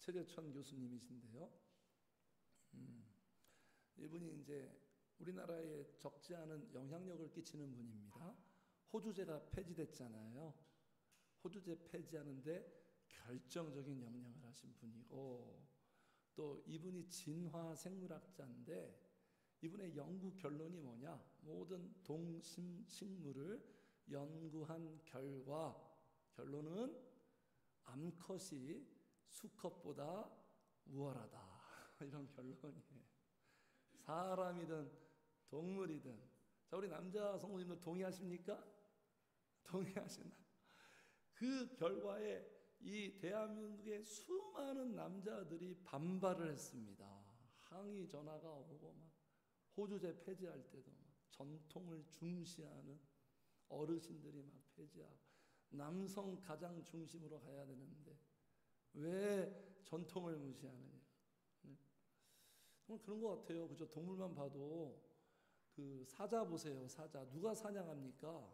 최재천 교수님이신데요. 이분이 이제 우리나라에 적지 않은 영향력을 끼치는 분입니다. 호주제가 폐지됐잖아요. 호주제 폐지하는데 결정적인 영향을 하신 분이고, 또 이분이 진화 생물학자인데 이분의 연구 결론이 뭐냐? 모든 동식물을 연구한 결론은 암컷이 수컷보다 우월하다. 이런 결론이에요. 사람이든 동물이든. 자, 우리 남자 성도님들 동의하십니까? 동의하시나? 그 결과에 이 대한민국의 수많은 남자들이 반발을 했습니다. 항의 전화가 오고 막 호주제 폐지할 때도 막 전통을 중시하는 어르신들이 막 폐지하고, 남성 가장 중심으로 가야 되는데 왜 전통을 무시하느냐. 정말 그런 것 같아요. 그죠? 동물만 봐도 그 사자 보세요. 사자 누가 사냥합니까?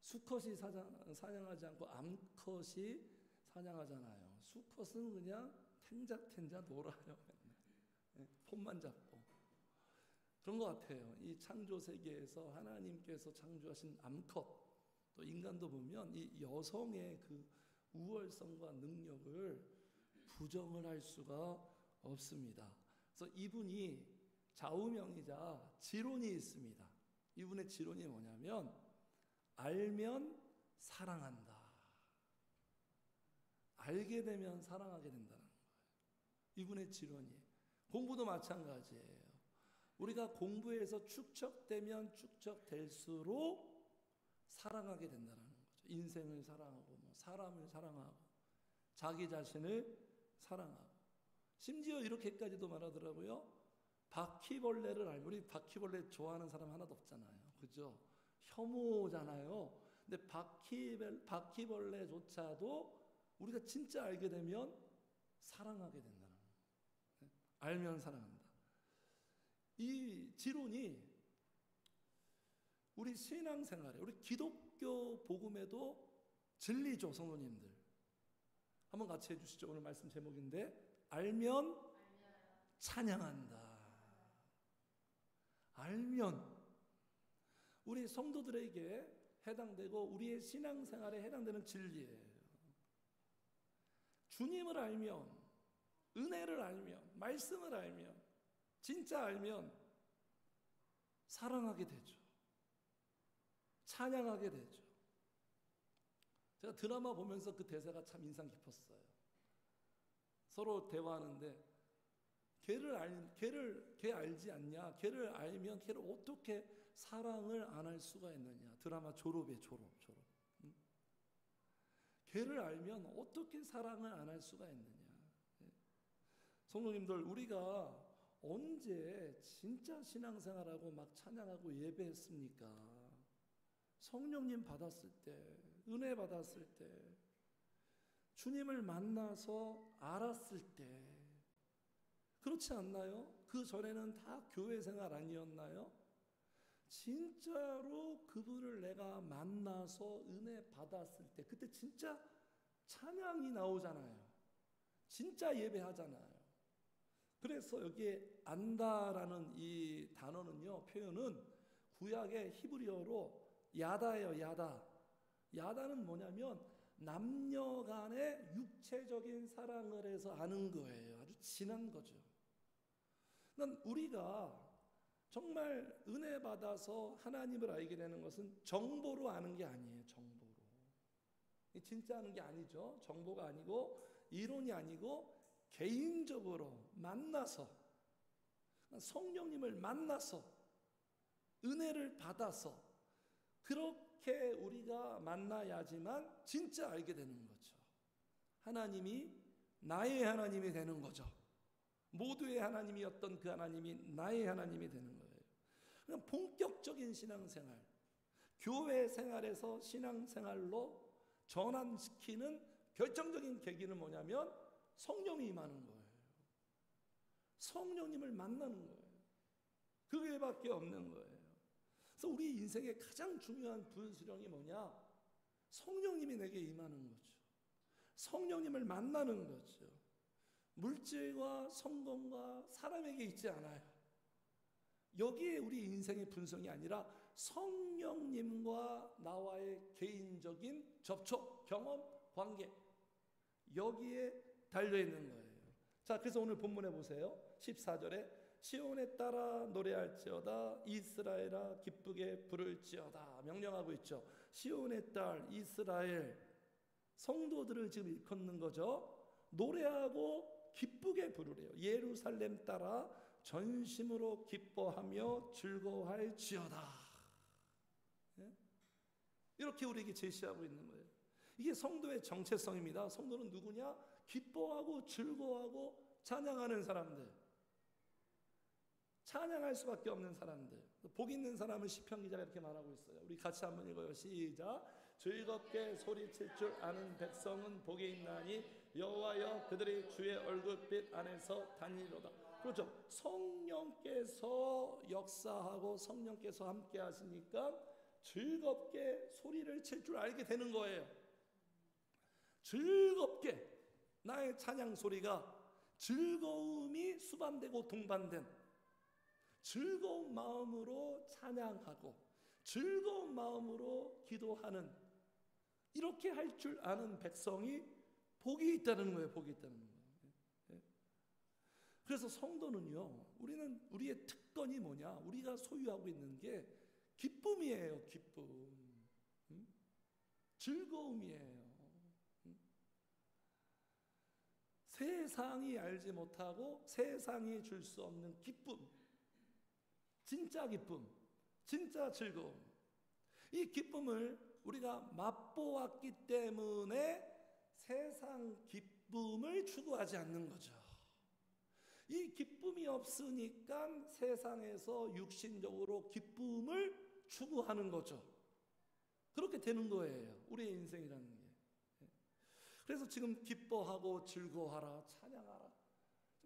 수컷이 사냥하지 않고 암컷이 사냥하잖아요. 수컷은 그냥 탱자탱자 놀아요. 폰만 잡고. 그런 것 같아요. 이 창조 세계에서 하나님께서 창조하신 암컷, 또 인간도 보면 이 여성의 그 우월성과 능력을 부정을 할 수가 없습니다. 그래서 이분이 좌우명이자 지론이 있습니다. 이분의 지론이 뭐냐면 알면 사랑한다. 알게 되면 사랑하게 된다는 거예요. 이분의 지론이. 공부도 마찬가지예요. 우리가 공부해서 축적되면 축적될수록 사랑하게 된다는 거죠. 인생을 사랑하고 사람을 사랑하고 자기 자신을 사랑하고, 심지어 이렇게까지도 말하더라고요. 바퀴벌레를 알고, 우리 바퀴벌레 좋아하는 사람 하나도 없잖아요. 그죠? 혐오잖아요. 근데 바퀴벌레조차도 우리가 진짜 알게 되면 사랑하게 된다는 거예요. 알면 사랑한다. 이 지론이 우리 신앙생활에, 우리 기독교 복음에도 진리죠, 성도님들. 한번 같이 해주시죠. 오늘 말씀 제목인데, 알면 찬양한다. 알면 우리 성도들에게 해당되고 우리의 신앙생활에 해당되는 진리예요. 주님을 알면, 은혜를 알면, 말씀을 알면, 진짜 알면 사랑하게 되죠. 찬양하게 되죠. 제가 드라마 보면서 그 대사가 참 인상 깊었어요. 서로 대화하는데 걔 알지 않냐? 걔를 알면 걔를 어떻게 사랑을 안 할 수가 있느냐? 드라마 졸업. 응? 걔를 알면 어떻게 사랑을 안 할 수가 있느냐? 성도님들, 우리가 언제 진짜 신앙생활하고 막 찬양하고 예배했습니까? 성령님 받았을 때, 은혜 받았을 때, 주님을 만나서 알았을 때, 그렇지 않나요? 그 전에는 다 교회 생활 아니었나요? 진짜로 그분을 내가 만나서 은혜 받았을 때, 그때 진짜 찬양이 나오잖아요. 진짜 예배하잖아요. 그래서 여기에 안다라는 이 단어는요, 표현은 구약의 히브리어로 야다예요. 야다는 뭐냐면 남녀 간의 육체적인 사랑을 해서 아는 거예요. 아주 진한 거죠. 난 우리가 정말 은혜 받아서 하나님을 알게 되는 것은 정보로 아는 게 아니에요. 정보로. 진짜 아는 게 아니죠. 정보가 아니고 이론이 아니고 개인적으로 만나서, 성령님을 만나서 은혜를 받아서 그렇게 우리가 만나야지만 진짜 알게 되는 거죠. 하나님이 나의 하나님이 되는 거죠. 모두의 하나님이었던 그 하나님이 나의 하나님이 되는 거예요. 그냥 본격적인 신앙생활, 교회 생활에서 신앙생활로 전환시키는 결정적인 계기는 뭐냐면 성령이 임하는 거예요. 성령님을 만나는 거예요. 그게밖에 없는 거예요. 그래서 우리 인생의 가장 중요한 분수령이 뭐냐? 성령님이 내게 임하는 거죠. 성령님을 만나는 거죠. 물질과 성공과 사람에게 있지 않아요. 여기에 우리 인생의 분성이 아니라 성령님과 나와의 개인적인 접촉, 경험, 관계, 여기에 달려있는 거예요. 자, 그래서 오늘 본문에 보세요. 14절에 시온에 따라 노래할지어다, 이스라엘아 기쁘게 부를지어다 명령하고 있죠. 시온의 딸 이스라엘 성도들을 지금 일컫는 거죠. 노래하고 기쁘게 부르래요. 예루살렘 따라 전심으로 기뻐하며 즐거워할지어다. 예? 이렇게 우리에게 제시하고 있는 거예요. 이게 성도의 정체성입니다. 성도는 누구냐? 기뻐하고 즐거워하고 찬양하는 사람들, 찬양할 수밖에 없는 사람들. 복 있는 사람은 시편 기자가 이렇게 말하고 있어요. 우리 같이 한번 읽어요. 시작. 즐겁게 소리칠 줄 아는 백성은 복이 있나니 여호와여 그들이 주의 얼굴빛 안에서 다니리로다. 그렇죠. 성령께서 역사하고 성령께서 함께 하시니까 즐겁게 소리를 칠 줄 알게 되는 거예요. 즐겁게 나의 찬양 소리가 즐거움이 수반되고 동반된 즐거운 마음으로 찬양하고 즐거운 마음으로 기도하는, 이렇게 할 줄 아는 백성이 복이 있다는 거예요. 복이 있다는 거예요. 그래서 성도는요, 우리의 특권이 뭐냐? 우리가 소유하고 있는 게 기쁨이에요. 기쁨, 즐거움이에요. 세상이 알지 못하고 세상이 줄 수 없는 기쁨, 진짜 기쁨, 진짜 즐거움. 이 기쁨을 우리가 맛보았기 때문에 세상 기쁨을 추구하지 않는 거죠. 이 기쁨이 없으니까 세상에서 육신적으로 기쁨을 추구하는 거죠. 그렇게 되는 거예요. 우리의 인생이라는 게. 그래서 지금 기뻐하고 즐거워하라, 찬양하라,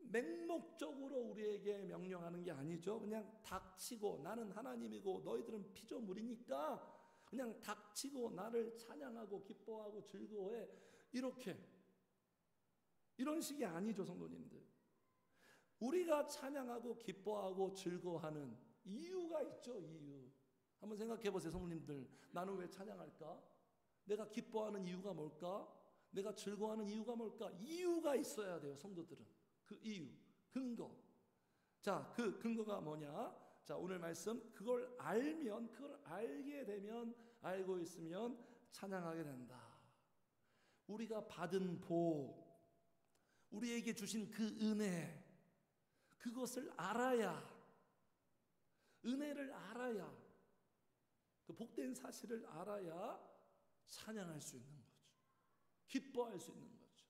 맹목적으로 우리에게 명령하는 게 아니죠. 그냥 닥치고 나는 하나님이고 너희들은 피조물이니까 그냥 닥치고 나를 찬양하고 기뻐하고 즐거워해, 이런 식이 아니죠. 성도님들, 우리가 찬양하고 기뻐하고 즐거워하는 이유가 있죠. 이유 한번 생각해 보세요. 성도님들, 나는 왜 찬양할까? 내가 기뻐하는 이유가 뭘까? 내가 즐거워하는 이유가 뭘까? 이유가 있어야 돼요. 성도들은 그 이유, 근거. 자, 그 근거가 뭐냐? 자, 오늘 말씀, 그걸 알게 되면, 알고 있으면 찬양하게 된다. 우리가 받은 복, 우리에게 주신 그 은혜, 그것을 알아야, 은혜를 알아야, 그 복된 사실을 알아야 찬양할 수 있는 거죠. 기뻐할 수 있는 거죠.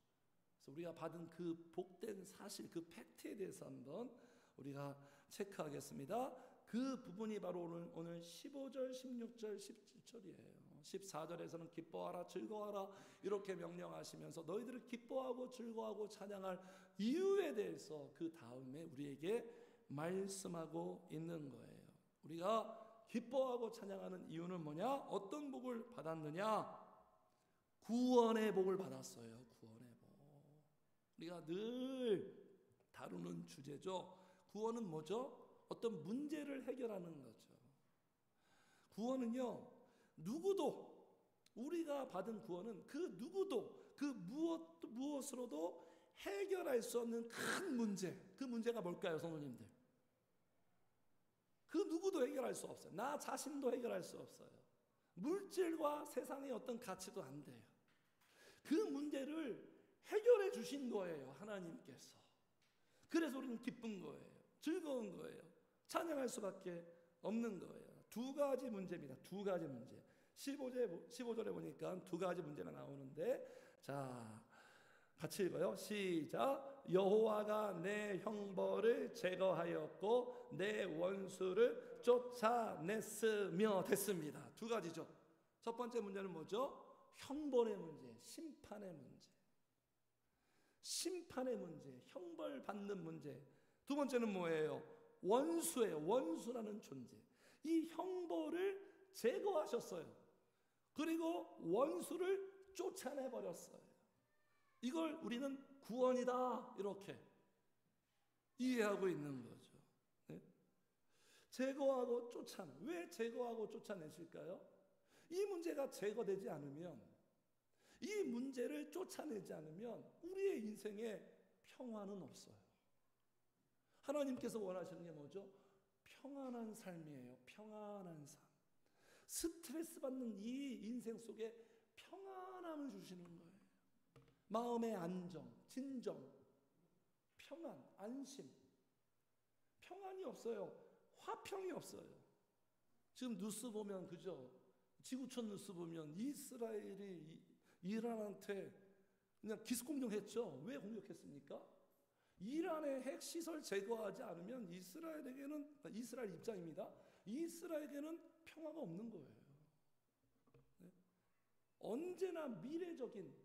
그래서 우리가 받은 그 복된 사실, 그 팩트에 대해서 한번 우리가 체크하겠습니다. 그 부분이 바로 오늘 15절, 16절, 17절이에요. 14절에서는 기뻐하라, 즐거워하라 이렇게 명령하시면서 너희들을 기뻐하고 즐거워하고 찬양할 이유에 대해서 그 다음에 우리에게 말씀하고 있는 거예요. 우리가 기뻐하고 찬양하는 이유는 뭐냐? 어떤 복을 받았느냐? 구원의 복을 받았어요. 구원의 복. 우리가 늘 다루는 주제죠. 구원은 뭐죠? 어떤 문제를 해결하는 거죠. 구원은요, 누구도, 우리가 받은 구원은 그 누구도 그 무엇으로도 해결할 수 없는 큰 문제. 그 문제가 뭘까요, 성도님들? 그 누구도 해결할 수 없어요. 나 자신도 해결할 수 없어요. 물질과 세상의 어떤 가치도 안 돼요. 그 문제를 해결해 주신 거예요, 하나님께서. 그래서 우리는 기쁜 거예요. 즐거운 거예요. 찬양할 수밖에 없는 거예요. 두 가지 문제입니다. 두 가지 문제. 15절에 보니까 두 가지 문제가 나오는데, 자, 같이 읽어요. 시작. 여호와가 내 형벌을 제거하였고 내 원수를 쫓아냈으며 됐습니다. 두 가지죠. 첫 번째 문제는 뭐죠? 형벌의 문제, 심판의 문제. 심판의 문제, 형벌 받는 문제. 두 번째는 뭐예요? 원수예요. 원수라는 존재. 이 형벌을 제거하셨어요. 그리고 원수를 쫓아내버렸어요. 이걸 우리는 구원이다 이렇게 이해하고 있는 거죠. 네? 제거하고 쫓아내. 왜 제거하고 쫓아내실까요? 이 문제가 제거되지 않으면, 이 문제를 쫓아내지 않으면 우리의 인생에 평안은 없어요. 하나님께서 원하시는 게 뭐죠? 평안한 삶이에요. 평안한 삶. 스트레스 받는 이 인생 속에 평안함을 주시는 거예요. 마음의 안정, 진정, 평안, 안심. 평안이 없어요. 화평이 없어요. 지금 뉴스 보면 그죠? 지구촌 뉴스 보면 이스라엘이 이란한테 그냥 기습공격했죠. 왜 공격했습니까? 이란의 핵시설 제거하지 않으면 이스라엘에게는, 이스라엘 입장입니다. 이스라엘에게는 평화가 없는 거예요. 네? 언제나 미래적인,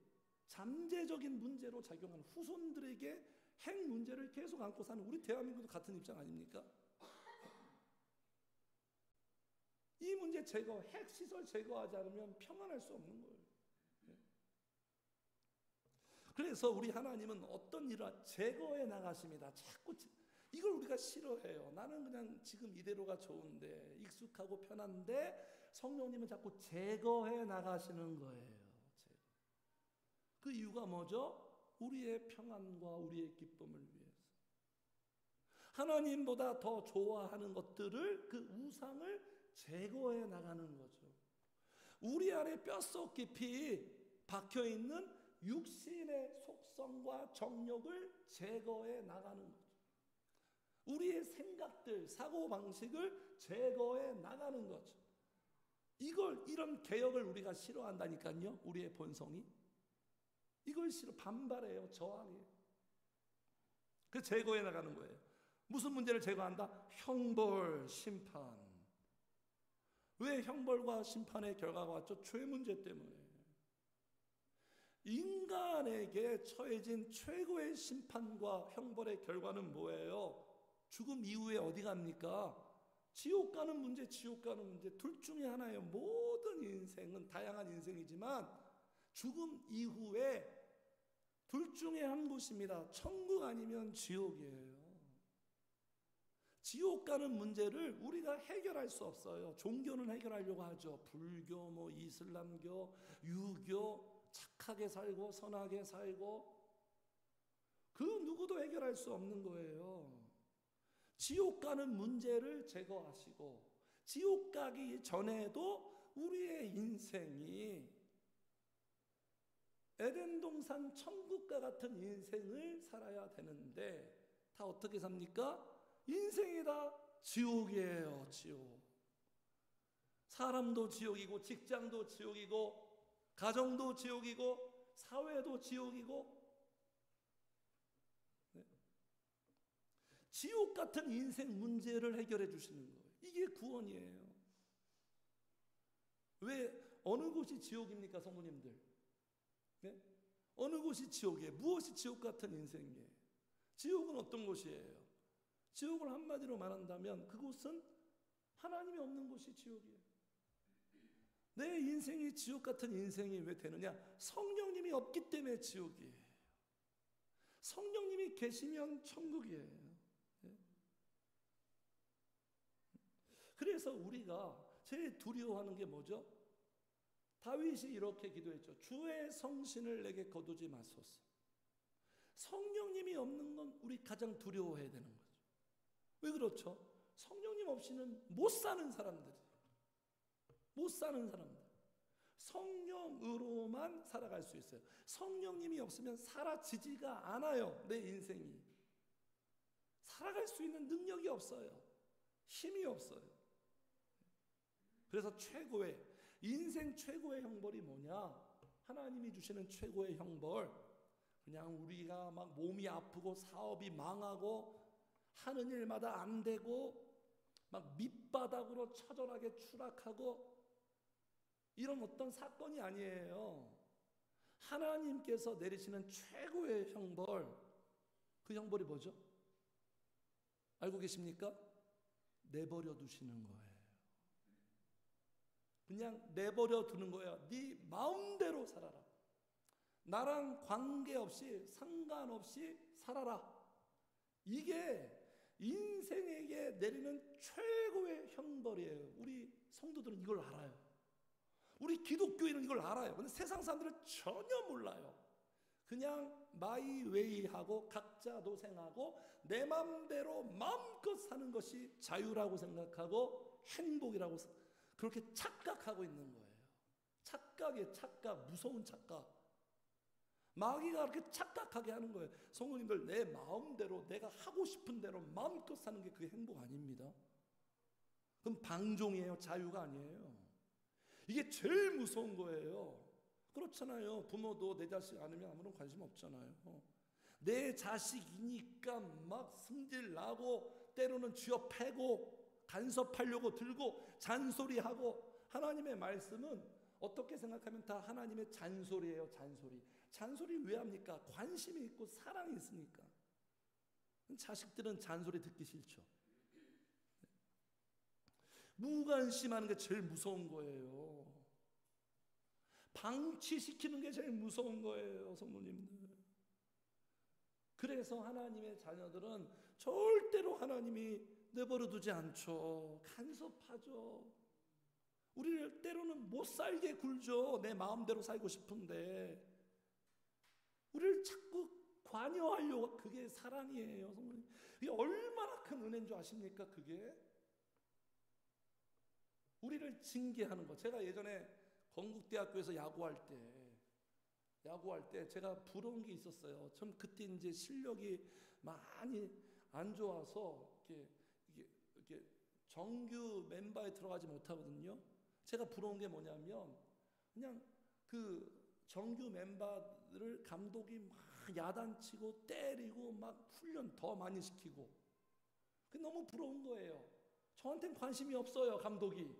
잠재적인 문제로 작용하는 후손들에게 핵 문제를 계속 안고 사는 우리 대한민국도 같은 입장 아닙니까? 이 문제 제거, 핵시설 제거하지 않으면 평안할 수 없는 거예요. 그래서 우리 하나님은 어떤 일을 제거해 나가십니다. 자꾸 이걸 우리가 싫어해요. 나는 그냥 지금 이대로가 좋은데, 익숙하고 편한데, 성령님은 자꾸 제거해 나가시는 거예요. 그 이유가 뭐죠? 우리의 평안과 우리의 기쁨을 위해서. 하나님보다 더 좋아하는 것들을, 그 우상을 제거해 나가는 거죠. 우리 안에 뼛속 깊이 박혀 있는 육신의 속성과 정욕을 제거해 나가는 거죠. 우리의 생각들, 사고방식을 제거해 나가는 거죠. 이런 개혁을 우리가 싫어한다니까요. 우리의 본성이. 이걸 반발해요. 저항해요. 그 제거해 나가는 거예요. 무슨 문제를 제거한다? 형벌, 심판. 왜 형벌과 심판의 결과가 왔죠? 죄 문제 때문에. 인간에게 처해진 최고의 심판과 형벌의 결과는 뭐예요? 죽음 이후에 어디 갑니까? 지옥 가는 문제, 지옥 가는 문제. 둘 중에 하나예요. 모든 인생은 다양한 인생이지만 죽음 이후에 둘 중에 한 곳입니다. 천국 아니면 지옥이에요. 지옥 가는 문제를 우리가 해결할 수 없어요. 종교는 해결하려고 하죠. 불교, 이슬람교, 유교, 착하게 살고 선하게 살고, 그 누구도 해결할 수 없는 거예요. 지옥 가는 문제를 제거하시고, 지옥 가기 전에도 우리의 인생이 에덴 동산 천국과 같은 인생을 살아야 되는데, 다 어떻게 삽니까? 인생이 다 지옥이에요. 지옥. 사람도 지옥이고, 직장도 지옥이고, 가정도 지옥이고, 사회도 지옥이고. 네. 지옥 같은 인생 문제를 해결해 주시는 거예요. 이게 구원이에요. 왜 어느 곳이 지옥입니까, 성도님들? 네? 어느 곳이 지옥이에요? 무엇이 지옥 같은 인생이에요? 지옥은 어떤 곳이에요? 지옥을 한마디로 말한다면 그곳은 하나님이 없는 곳이 지옥이에요. 내 인생이 지옥 같은 인생이 왜 되느냐? 성령님이 없기 때문에 지옥이에요. 성령님이 계시면 천국이에요. 그래서 우리가 제일 두려워하는 게 뭐죠? 다윗이 이렇게 기도했죠. 주의 성신을 내게 거두지 마소서. 성령님이 없는 건 우리 가장 두려워해야 되는 거죠. 왜 그렇죠? 성령님 없이는 못 사는 사람들이. 못 사는 사람들. 성령으로만 살아갈 수 있어요. 성령님이 없으면 사라지지가 않아요. 내 인생이. 살아갈 수 있는 능력이 없어요. 힘이 없어요. 그래서 인생 최고의 형벌이 뭐냐? 하나님이 주시는 최고의 형벌. 그냥 우리가 막 몸이 아프고 사업이 망하고 하는 일마다 안 되고 막 밑바닥으로 처절하게 추락하고 이런 어떤 사건이 아니에요. 하나님께서 내리시는 최고의 형벌. 그 형벌이 뭐죠? 알고 계십니까? 내버려 두시는 거예요. 그냥 내버려 두는 거예요. 네 마음대로 살아라. 나랑 관계없이 상관없이 살아라. 이게 인생에게 내리는 최고의 형벌이에요. 우리 성도들은 이걸 알아요. 우리 기독교인은 이걸 알아요. 근데 세상 사람들은 전혀 몰라요. 그냥 마이웨이하고 각자 도생하고 내 맘대로 마음껏 사는 것이 자유라고 생각하고 행복이라고 그렇게 착각하고 있는 거예요. 착각이에요. 착각. 무서운 착각. 마귀가 그렇게 착각하게 하는 거예요. 성도님들, 내 마음대로 내가 하고 싶은 대로 마음껏 사는 게 그게 행복 아닙니다. 그럼 방종이에요. 자유가 아니에요. 이게 제일 무서운 거예요. 그렇잖아요. 부모도 내 자식 아니면 아무런 관심 없잖아요. 내 자식이니까 막 승질 나고 때로는 쥐어 패고 간섭하려고 들고 잔소리하고. 하나님의 말씀은 어떻게 생각하면 다 하나님의 잔소리예요. 잔소리. 잔소리 왜 합니까? 관심이 있고 사랑이 있으니까. 자식들은 잔소리 듣기 싫죠. 무관심하는 게 제일 무서운 거예요. 방치시키는 게 제일 무서운 거예요, 성도님들. 그래서 하나님의 자녀들은 절대로 하나님이 내버려 두지 않죠. 간섭하죠. 우리를 때로는 못 살게 굴죠. 내 마음대로 살고 싶은데 우리를 자꾸 관여하려고. 그게 사랑이에요, 성도님. 이게 얼마나 큰 은혜인 줄 아십니까? 그게 우리를 징계하는 거. 제가 예전에 건국대학교에서 야구할 때 제가 부러운 게 있었어요. 전 그때 이제 실력이 많이 안 좋아서 이렇게 정규 멤버에 들어가지 못하거든요. 제가 부러운 게 뭐냐면 그냥 그 정규 멤버들을 감독이 막 야단치고 때리고 막 훈련 더 많이 시키고. 그게 너무 부러운 거예요. 저한테는 관심이 없어요. 감독이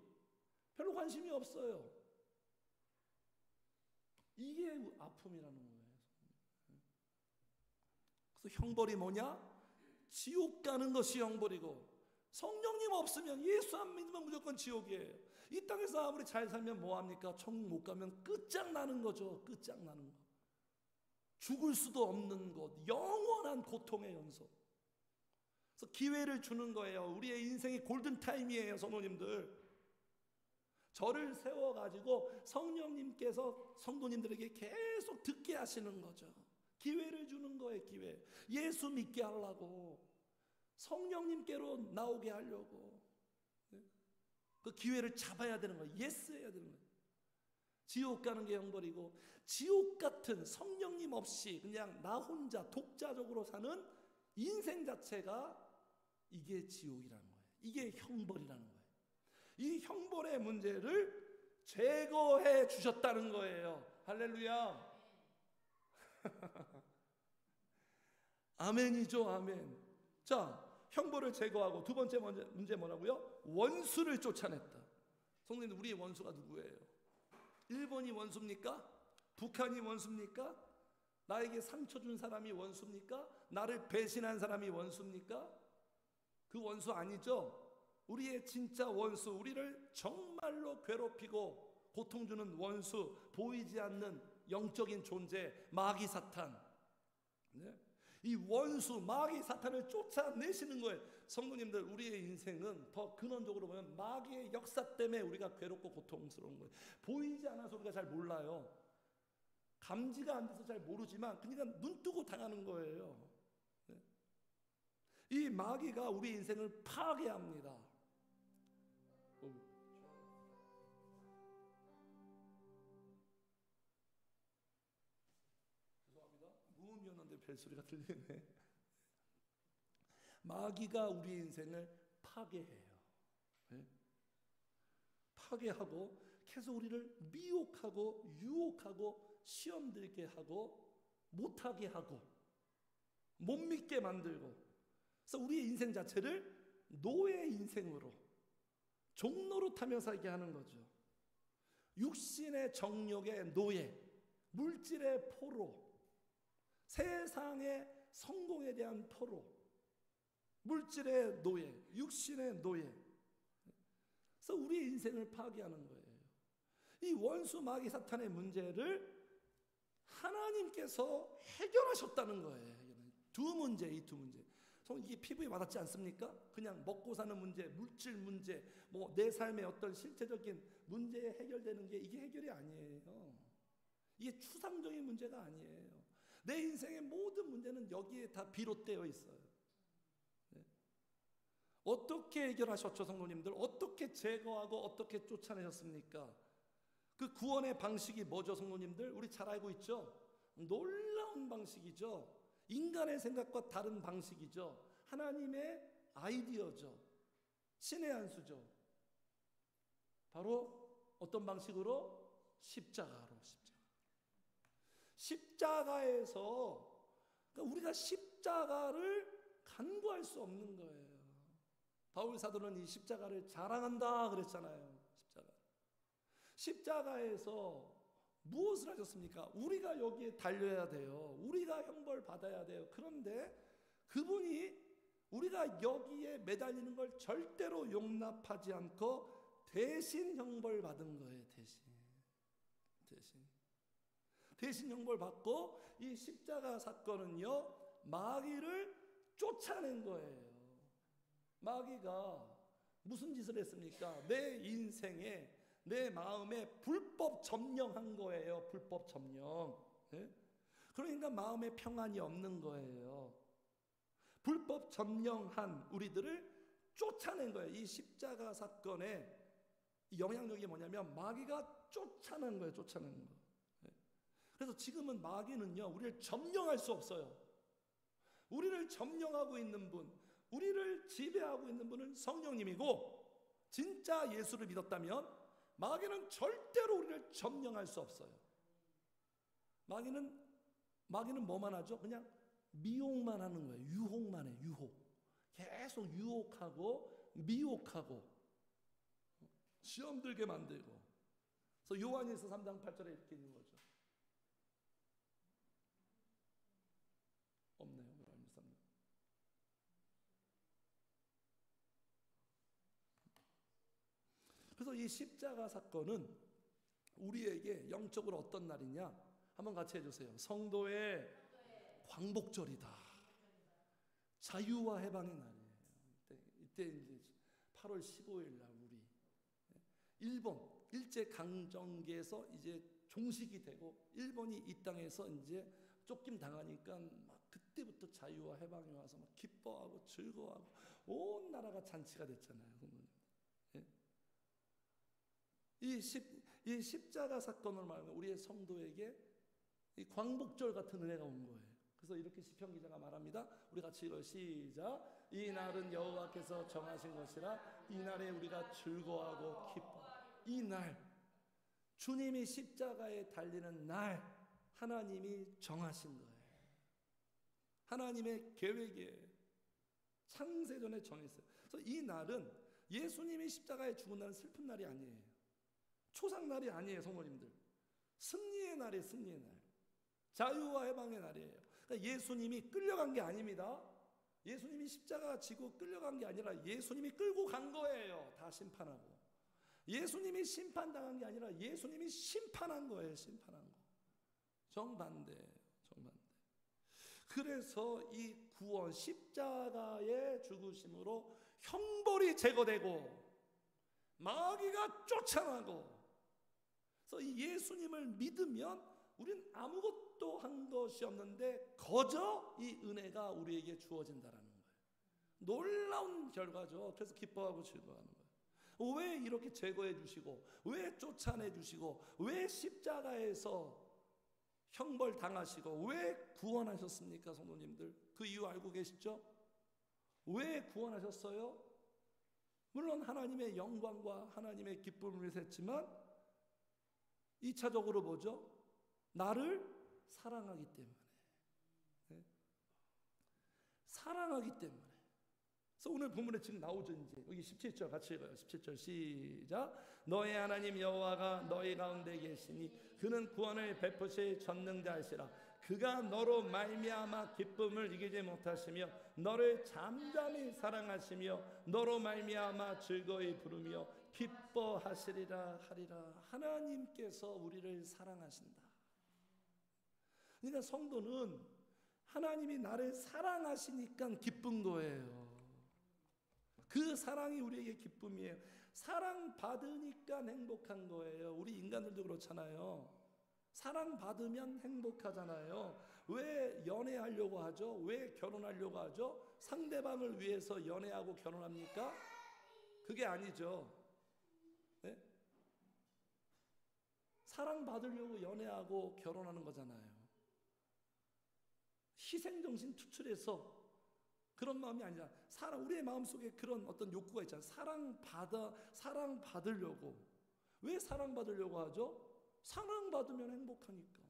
별로 관심이 없어요. 이게 아픔이라는 거예요. 그래서 형벌이 뭐냐? 지옥 가는 것이 형벌이고, 성령님 없으면, 예수 안 믿으면 무조건 지옥이에요. 이 땅에서 아무리 잘 살면 뭐합니까? 천국 못 가면 끝장나는 거죠. 끝장나는 거. 죽을 수도 없는 것, 영원한 고통의 연속. 그래서 기회를 주는 거예요. 우리의 인생이 골든타임이에요, 성도님들. 저를 세워가지고 성령님께서 성도님들에게 계속 듣게 하시는 거죠. 기회를 주는 거예요. 기회. 예수 믿게 하려고, 성령님께로 나오게 하려고. 그 기회를 잡아야 되는 거예요. 예스 해야 되는 거예요. 지옥 가는 게 형벌이고, 지옥 같은 성령님 없이 그냥 나 혼자 독자적으로 사는 인생 자체가 이게 지옥이라는 거예요. 이게 형벌이라는 거예요. 이 형벌의 문제를 제거해 주셨다는 거예요. 할렐루야. 아멘이죠. 아멘. 자, 형벌을 제거하고 두 번째 문제 뭐라고요? 원수를 쫓아냈다. 성도님, 우리의 원수가 누구예요? 일본이 원수입니까? 북한이 원수입니까? 나에게 상처 준 사람이 원수입니까? 나를 배신한 사람이 원수입니까? 그 원수 아니죠? 우리의 진짜 원수, 우리를 정말로 괴롭히고 고통 주는 원수, 보이지 않는 영적인 존재, 마귀 사탄. 네? 이 원수, 마귀 사탄을 쫓아내시는 거예요. 성도님들, 우리의 인생은 더 근원적으로 보면 마귀의 역사 때문에 우리가 괴롭고 고통스러운 거예요. 보이지 않아서 우리가 잘 몰라요. 감지가 안 돼서 잘 모르지만 그러니까 눈 뜨고 당하는 거예요. 네? 이 마귀가 우리 인생을 파괴합니다. 죄송합니다. 무음이었는데 벨소리가 들리네. 마귀가 우리 인생을 파괴해요. 네? 파괴하고 계속 우리를 미혹하고 유혹하고 시험 들게 하고 못하게 하고 못 믿게 만들고, 그래서 우리의 인생 자체를 노예 인생으로 종로로 타며 살게 하는 거죠. 육신의 정욕의 노예, 물질의 포로, 세상의 성공에 대한 포로, 물질의 노예, 육신의 노예. 그래서 우리의 인생을 파괴하는 거예요. 이 원수 마귀 사탄의 문제를 하나님께서 해결하셨다는 거예요. 두 문제, 이 두 문제. 이게 피부에 와닿지 않습니까? 그냥 먹고 사는 문제, 물질 문제, 뭐 내 삶의 어떤 실체적인 문제에 해결되는 게 이게 해결이 아니에요. 이게 추상적인 문제가 아니에요. 내 인생의 모든 문제는 여기에 다 비롯되어 있어요. 네. 어떻게 해결하셨죠, 성도님들? 어떻게 제거하고 어떻게 쫓아내셨습니까? 그 구원의 방식이 뭐죠, 성도님들? 우리 잘 알고 있죠? 놀라운 방식이죠. 인간의 생각과 다른 방식이죠. 하나님의 아이디어죠. 신의 한수죠. 바로 어떤 방식으로? 십자가로. 십자가에서 그러니까 우리가 십자가를 간구할 수 없는 거예요. 바울 사도는 이 십자가를 자랑한다 그랬잖아요. 십자가에서 무엇을 하셨습니까? 우리가 여기에 달려야 돼요. 우리가 형벌 받아야 돼요. 그런데 그분이 우리가 여기에 매달리는 걸 절대로 용납하지 않고 대신 형벌 받은 거예요. 대신 형벌 받고 이 십자가 사건은요, 마귀를 쫓아낸 거예요. 마귀가 무슨 짓을 했습니까? 내 인생에, 내 마음에 불법 점령한 거예요. 불법 점령. 네? 그러니까 마음에 평안이 없는 거예요. 불법 점령한 우리들을 쫓아낸 거예요. 이 십자가 사건의 영향력이 뭐냐면 마귀가 쫓아낸 거예요. 쫓아낸 거. 네? 그래서 지금은 마귀는요, 우리를 점령할 수 없어요. 우리를 점령하고 있는 분, 우리를 지배하고 있는 분은 성령님이고, 진짜 예수를 믿었다면 마귀는 절대로 우리를 점령할 수 없어요. 마귀는 뭐만 하죠? 그냥 미혹만 하는 거예요. 유혹만 해. 유혹. 계속 유혹하고 미혹하고 시험 들게 만들고. 그래서 요한일서 3장 8절에 이렇게 있는 거죠. 없네요. 요한일서 3장. 그래서 이 십자가 사건은 우리에게 영적으로 어떤 날이냐? 한번 같이 해주세요. 성도의 광복절이다. 자유와 해방의 날이에요. 이때 이제 8월 15일 날 우리 일본 일제 강점기에서 이제 종식이 되고 일본이 이 땅에서 이제 쫓김 당하니까 막 그때부터 자유와 해방이 와서 막 기뻐하고 즐거워하고 온 나라가 잔치가 됐잖아요. 이 십자가 사건을 말하면 우리의 성도에게 이 광복절 같은 은혜가 온 거예요. 그래서 이렇게 시편 기자가 말합니다. 우리 같이 읽어요. 시작. 이 날은 여호와께서 정하신 것이라 이 날에 우리가 즐거워하고 기뻐. 이 날, 주님이 십자가에 달리는 날, 하나님이 정하신 거예요. 하나님의 계획이에요. 창세전에 정했어요. 그래서 이 날은 예수님이 십자가에 죽은 날은 슬픈 날이 아니에요. 초상날이 아니에요, 성도님들. 승리의 날이에요, 승리의 날. 자유와 해방의 날이에요. 그러니까 예수님이 끌려간 게 아닙니다. 예수님이 십자가 지고 끌려간 게 아니라 예수님이 끌고 간 거예요. 다 심판하고. 예수님이 심판당한 게 아니라 예수님이 심판한 거예요. 심판한 거. 정반대. 그래서 이 구원, 십자가의 죽으심으로 형벌이 제거되고 마귀가 쫓아나고, 그래서 이 예수님을 믿으면 우리는 아무것도 한 것이 없는데 거저 이 은혜가 우리에게 주어진다라는 거예요. 놀라운 결과죠. 그래서 기뻐하고 즐거워하는 거예요. 왜 이렇게 제거해 주시고, 왜 쫓아내 주시고, 왜 십자가에서 형벌 당하시고, 왜 구원하셨습니까, 성도님들? 그 이유 알고 계시죠? 왜 구원하셨어요? 물론 하나님의 영광과 하나님의 기쁨을 위해서 했지만 2차적으로 뭐죠? 나를 사랑하기 때문에. 네? 사랑하기 때문에. 그래서 오늘 본문에 지금 나오죠. 이제 여기 17절 같이 읽어요. 17절 시작. 너의 하나님 여호와가 너희 가운데 계시니 그는 구원을 베푸실 전능자이시라. 그가 너로 말미암아 기쁨을 이기지 못하시며 너를 잠잠히 사랑하시며 너로 말미암아 즐거이 부르며 기뻐하시리라 하리라. 하나님께서 우리를 사랑하신다. 그러니까 성도는 하나님이 나를 사랑하시니까 기쁜 거예요. 그 사랑이 우리에게 기쁨이에요. 사랑받으니까 행복한 거예요. 우리 인간들도 그렇잖아요. 사랑받으면 행복하잖아요. 왜 연애하려고 하죠? 왜 결혼하려고 하죠? 상대방을 위해서 연애하고 결혼합니까? 그게 아니죠. 네? 사랑받으려고 연애하고 결혼하는 거잖아요. 희생정신 투출해서 그런 마음이 아니라 우리의 마음속에 그런 어떤 욕구가 있잖아요. 사랑받으려고. 왜 사랑받으려고 하죠? 사랑받으면 행복하니까.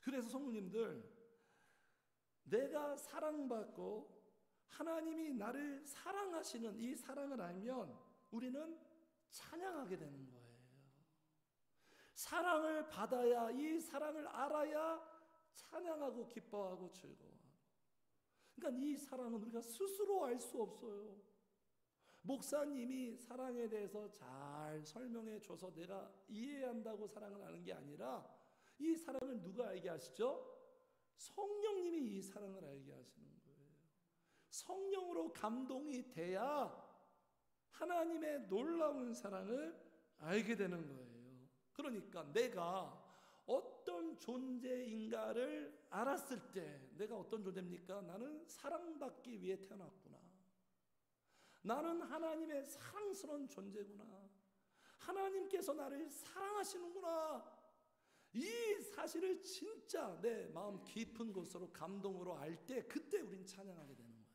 그래서 성도님들, 내가 사랑받고 하나님이 나를 사랑하시는 이 사랑을 알면 우리는 찬양하게 되는 거예요. 사랑을 받아야, 이 사랑을 알아야 찬양하고 기뻐하고 즐거워하고. 그러니까 이 사랑은 우리가 스스로 알 수 없어요. 목사님이 사랑에 대해서 잘 설명해 줘서 내가 이해한다고 사랑을 아는 게 아니라, 이 사랑을 누가 알게 하시죠? 성령님이 이 사랑을 알게 하시는 거예요. 성령으로 감동이 돼야 하나님의 놀라운 사랑을 알게 되는 거예요. 그러니까 내가 어떤 존재인가를 알았을 때, 내가 어떤 존재입니까? 나는 사랑받기 위해 태어났구나. 나는 하나님의 사랑스러운 존재구나. 하나님께서 나를 사랑하시는구나. 이 사실을 진짜 내 마음 깊은 곳으로 감동으로 알 때, 그때 우린 찬양하게 되는 거예요.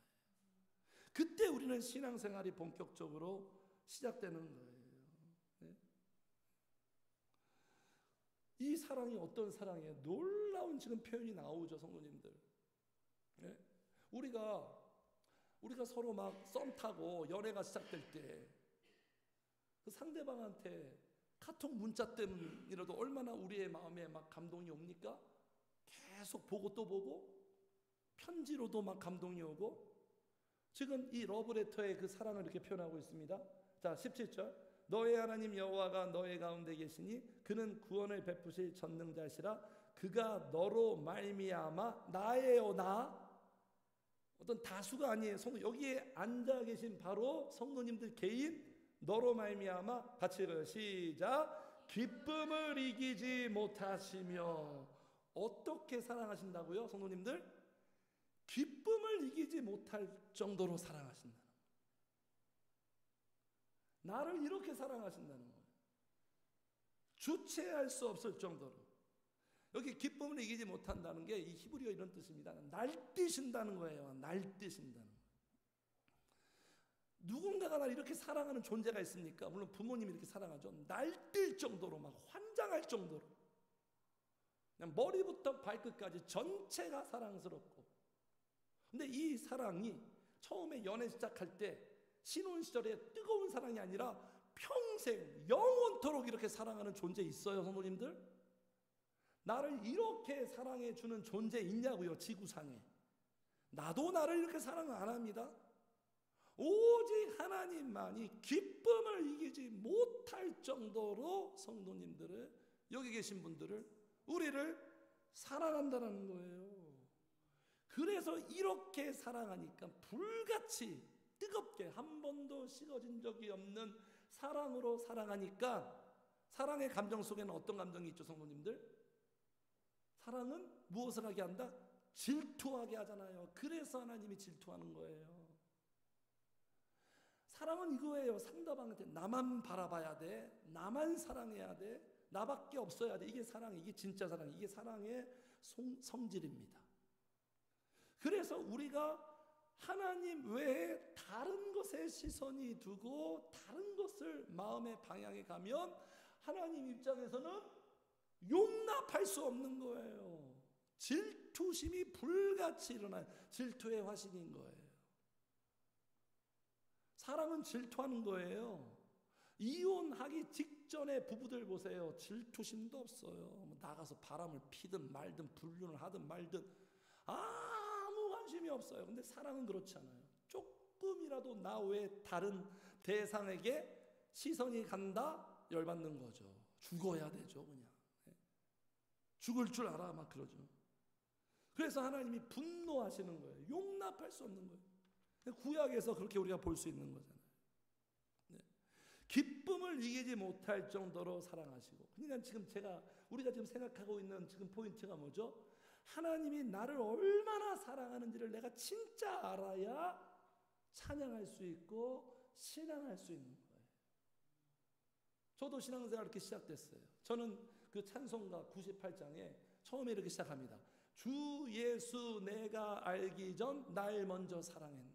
그때 우리는 신앙생활이 본격적으로 시작되는 거예요. 네? 이 사랑이 어떤 사랑이에요? 놀라운 지금 표현이 나오죠, 성도님들. 네? 우리가 서로 막 썸 타고 연애가 시작될 때 그 상대방한테 카톡 문자 때문이라도 얼마나 우리의 마음에 막 감동이 옵니까? 계속 보고 또 보고, 편지로도 막 감동이 오고. 지금 이 러브레터의 그 사랑을 이렇게 표현하고 있습니다. 자, 17절. 너의 하나님 여호와가 너의 가운데 계시니 그는 구원을 베푸실 전능자시라. 그가 너로 말미암아, 나예요, 나. 어떤 다수가 아니에요. 여기에 앉아 계신 바로 성도님들 개인, 너로 말미암아, 같이 읽어요. 시작. 기쁨을 이기지 못하시며. 어떻게 사랑하신다고요, 성도님들? 기쁨을 이기지 못할 정도로 사랑하신다는 거예요. 나를 이렇게 사랑하신다는 거예요. 주체할 수 없을 정도로. 여기 기쁨을 이기지 못한다는 게 이 히브리어 이런 뜻입니다. 날뛰신다는 거예요. 날뛰신다는 거예요. 누군가가 나를 이렇게 사랑하는 존재가 있습니까? 물론 부모님이 이렇게 사랑하죠. 날뛸 정도로, 막 환장할 정도로. 그냥 머리부터 발끝까지 전체가 사랑스럽고. 근데 이 사랑이 처음에 연애 시작할 때 신혼 시절에 뜨거운 사랑이 아니라 평생 영원토록 이렇게 사랑하는 존재 있어요, 성도님들? 나를 이렇게 사랑해 주는 존재 있냐고요, 지구상에. 나도 나를 이렇게 사랑 안 합니다. 오직 하나님만이 기쁨을 이기지 못할 정도로 성도님들을, 여기 계신 분들을, 우리를 사랑한다는 거예요. 그래서 이렇게 사랑하니까 불같이 뜨겁게 한 번도 식어진 적이 없는 사랑으로 사랑하니까, 사랑의 감정 속에는 어떤 감정이 있죠, 성도님들? 사랑은 무엇을 하게 한다? 질투하게 하잖아요. 그래서 하나님이 질투하는 거예요. 사랑은 이거예요. 상대방한테 나만 바라봐야 돼, 나만 사랑해야 돼, 나밖에 없어야 돼. 이게 사랑이에요. 이게 진짜 사랑, 이게 사랑의 성질입니다. 그래서 우리가 하나님 외에 다른 것에 시선이 두고 다른 것을 마음의 방향에 가면 하나님 입장에서는 용납할 수 없는 거예요. 질투심이 불같이 일어난 질투의 화신인 거예요. 사랑은 질투하는 거예요. 이혼하기 직전에 부부들 보세요. 질투심도 없어요. 나가서 바람을 피든 말든 불륜을 하든 말든 아무 관심이 없어요. 근데 사랑은 그렇지 않아요. 조금이라도 나 외에 다른 대상에게 시선이 간다? 열받는 거죠. 죽어야 되죠, 그냥. 죽을 줄 알아 막 그러죠. 그래서 하나님이 분노하시는 거예요. 용납할 수 없는 거예요. 구약에서 그렇게 우리가 볼 수 있는 거잖아요. 네. 기쁨을 이기지 못할 정도로 사랑하시고. 그러니까 지금 우리가 지금 생각하고 있는 지금 포인트가 뭐죠? 하나님이 나를 얼마나 사랑하는지를 내가 진짜 알아야 찬양할 수 있고 신앙할 수 있는 거예요. 저도 신앙생활 이렇게 시작됐어요. 저는 그 찬송가 98장에 처음에 이렇게 시작합니다. 주 예수 내가 알기 전 날 먼저 사랑했네.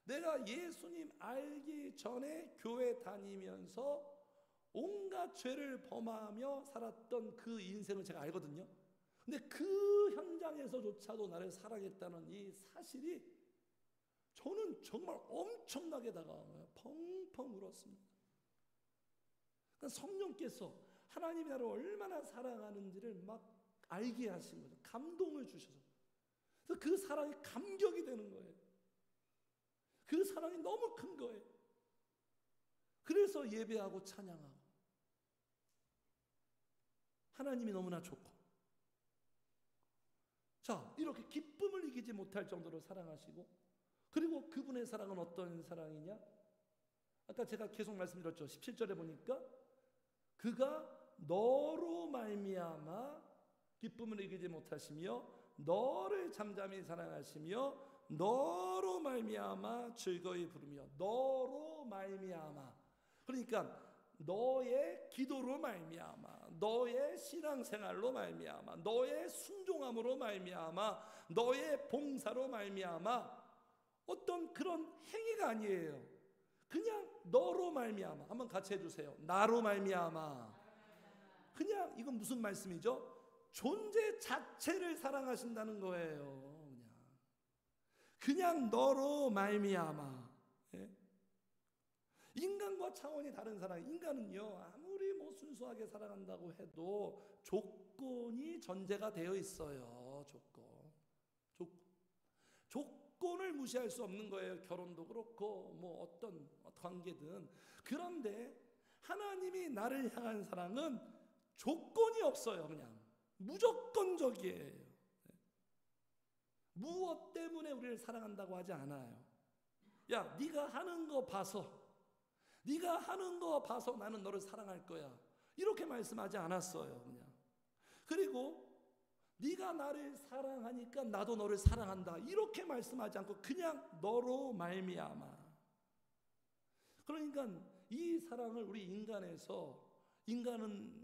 내가 예수님 알기 전에 교회 다니면서 온갖 죄를 범하며 살았던 그 인생을 제가 알거든요. 근데 그 현장에서조차도 나를 사랑했다는 이 사실이 저는 정말 엄청나게 다가온 거예요. 펑펑 울었습니다. 그러니까 성령께서 하나님이 나를 얼마나 사랑하는지를 막 알게 하신 거죠. 감동을 주셔서. 그래서 그 사랑이 감격이 되는 거예요. 그 사랑이 너무 큰 거예요. 그래서 예배하고 찬양하고 하나님이 너무나 좋고. 자, 이렇게 기쁨을 이기지 못할 정도로 사랑하시고, 그리고 그분의 사랑은 어떤 사랑이냐? 아까 제가 계속 말씀드렸죠. 17절에 보니까 그가 너로 말미암아 기쁨을 이기지 못하시며 너를 잠잠히 사랑하시며 너로 말미암아 즐거이 부르며. 너로 말미암아, 그러니까 너의 기도로 말미암아, 너의 신앙생활로 말미암아, 너의 순종함으로 말미암아, 너의 봉사로 말미암아, 어떤 그런 행위가 아니에요. 그냥 너로 말미암아. 한번 같이 해주세요. 나로 말미암아. 그냥 이건 무슨 말씀이죠? 존재 자체를 사랑하신다는 거예요. 그냥 너로 말미암아. 예? 인간과 차원이 다른 사랑. 인간은요, 아무리 뭐 순수하게 사랑한다고 해도 조건이 전제가 되어 있어요. 조건을 무시할 수 없는 거예요. 결혼도 그렇고 뭐 어떤 관계든. 그런데 하나님이 나를 향한 사랑은 조건이 없어요. 그냥 무조건적이에요. 무엇 때문에 우리를 사랑한다고 하지 않아요. 야, 네가 하는 거 봐서 나는 너를 사랑할 거야, 이렇게 말씀하지 않았어요. 그냥. 그리고 네가 나를 사랑하니까 나도 너를 사랑한다, 이렇게 말씀하지 않고 그냥 너로 말미암아. 그러니까 이 사랑을 우리 인간은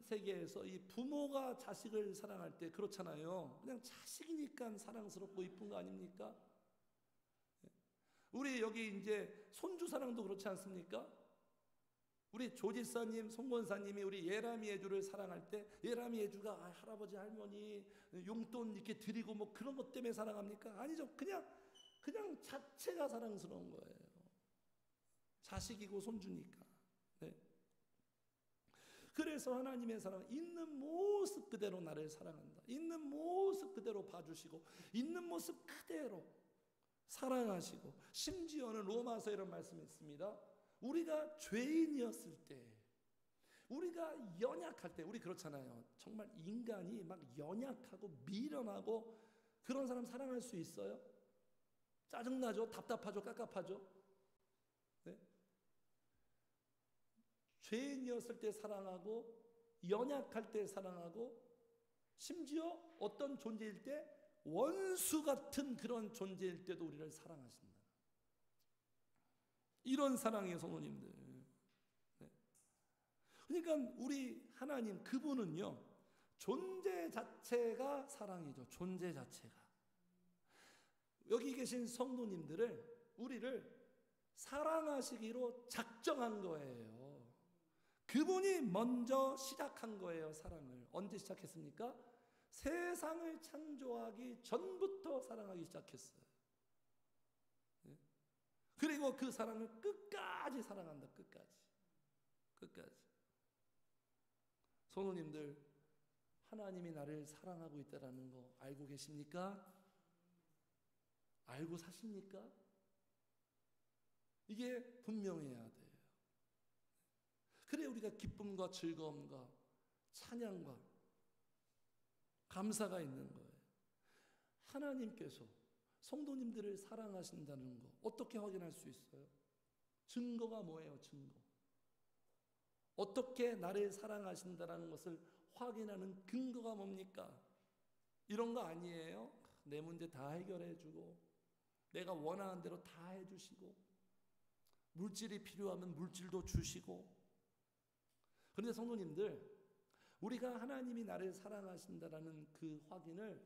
세계에서 이 부모가 자식을 사랑할 때 그렇잖아요. 그냥 자식이니까 사랑스럽고 이쁜 거 아닙니까? 우리 여기 이제 손주 사랑도 그렇지 않습니까? 우리 조지사님, 송권사님이 우리 예람이 예주를 사랑할 때 예람이 예주가 할아버지 할머니 용돈 이렇게 드리고 뭐 그런 것 때문에 사랑합니까? 아니죠. 그냥 자체가 사랑스러운 거예요. 자식이고 손주니까. 네. 그래서 하나님의 사랑은 있는 모습 그대로 나를 사랑한다. 있는 모습 그대로 봐주시고 있는 모습 그대로 사랑하시고, 심지어는 로마서 이런 말씀이 있습니다. 우리가 죄인이었을 때, 우리가 연약할 때, 우리 그렇잖아요. 정말 인간이 막 연약하고 미련하고 그런 사람 사랑할 수 있어요? 짜증나죠? 답답하죠? 깝깝하죠? 네? 죄인이었을 때 사랑하고, 연약할 때 사랑하고, 심지어 어떤 존재일 때 원수 같은 그런 존재일 때도 우리를 사랑하신다. 이런 사랑이에요, 성도님들. 네. 그러니까 우리 하나님 그분은요, 존재 자체가 사랑이죠. 존재 자체가. 여기 계신 성도님들을, 우리를 사랑하시기로 작정한 거예요. 그분이 먼저 시작한 거예요, 사랑을. 언제 시작했습니까? 세상을 창조하기 전부터 사랑하기 시작했어요. 네? 그리고 그 사랑을 끝까지 사랑한다. 끝까지. 성도님들, 하나님이 나를 사랑하고 있다는 거 알고 계십니까? 알고 사십니까? 이게 분명해야 돼요. 그래 우리가 기쁨과 즐거움과 찬양과 감사가 있는 거예요. 하나님께서 성도님들을 사랑하신다는 거 어떻게 확인할 수 있어요? 증거가 뭐예요? 증거. 어떻게 나를 사랑하신다는 것을 확인하는 근거가 뭡니까? 이런 거 아니에요? 내 문제 다 해결해주고 내가 원하는 대로 다 해주시고 물질이 필요하면 물질도 주시고. 그런데 성도님들, 우리가 하나님이 나를 사랑하신다라는 그 확인을